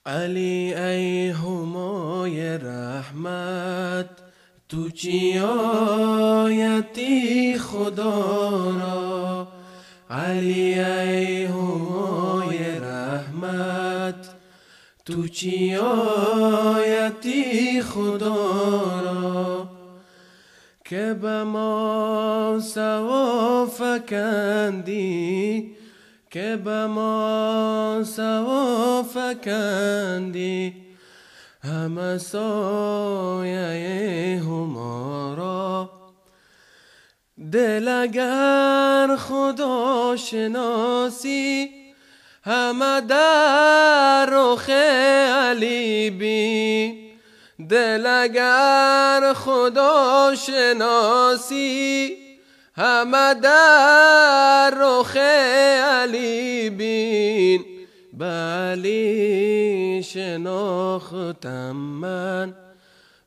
علی ای همای رحمت، تو چی آیتی خدا را. علی ای همای رحمت، تو چی آیتی خدا را. که به ما سوا فکندی، که به ما سوا فکندی، همه سایه هما را. دل اگر خدا شناسی، همه در رخ علی بین. دل اگر خدا شناسی، همه در رخ علی بین. به علی شناختم من،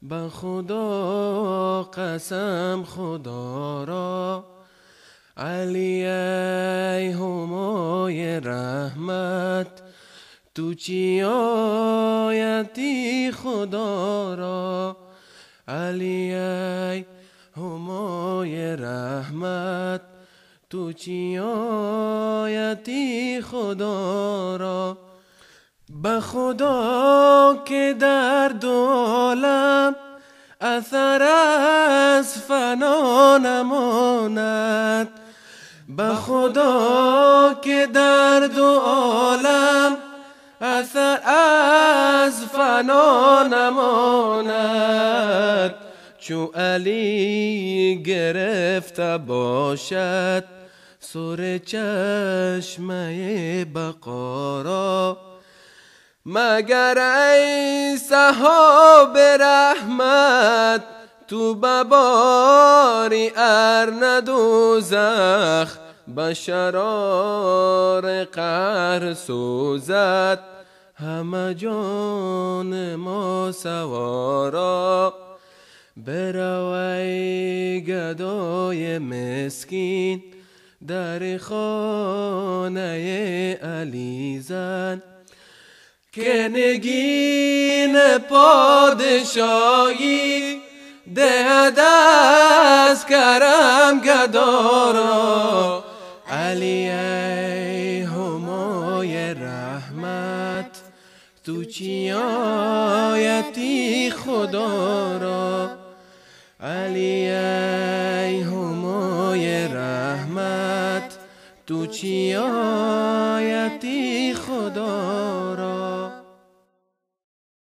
به خدا قسم خدا را. علی ای همای رحمت، تو چی آیتی خدا را. علی ای همای رحمت، تو چی آیتی خدا را. به خدا که در دو عالم اثر از فنا نماند. به خدا که در دو عالم اثر از فنا نماند. چو علی گرفته باشد سر چشمه بقا را. مگر ای صحاب رحمت، تو بباری ار دوزخ. به شرار قهر سوزد همه جان ما سوارا. برو ای گدای مسکین، در خانه علی زن. که نگین پادشاهی دهد از کرم گدا را. علی ای همای رحمت، تو چی آیتی خدا را. علی ای همای رحمت، تو چی آیتی خدا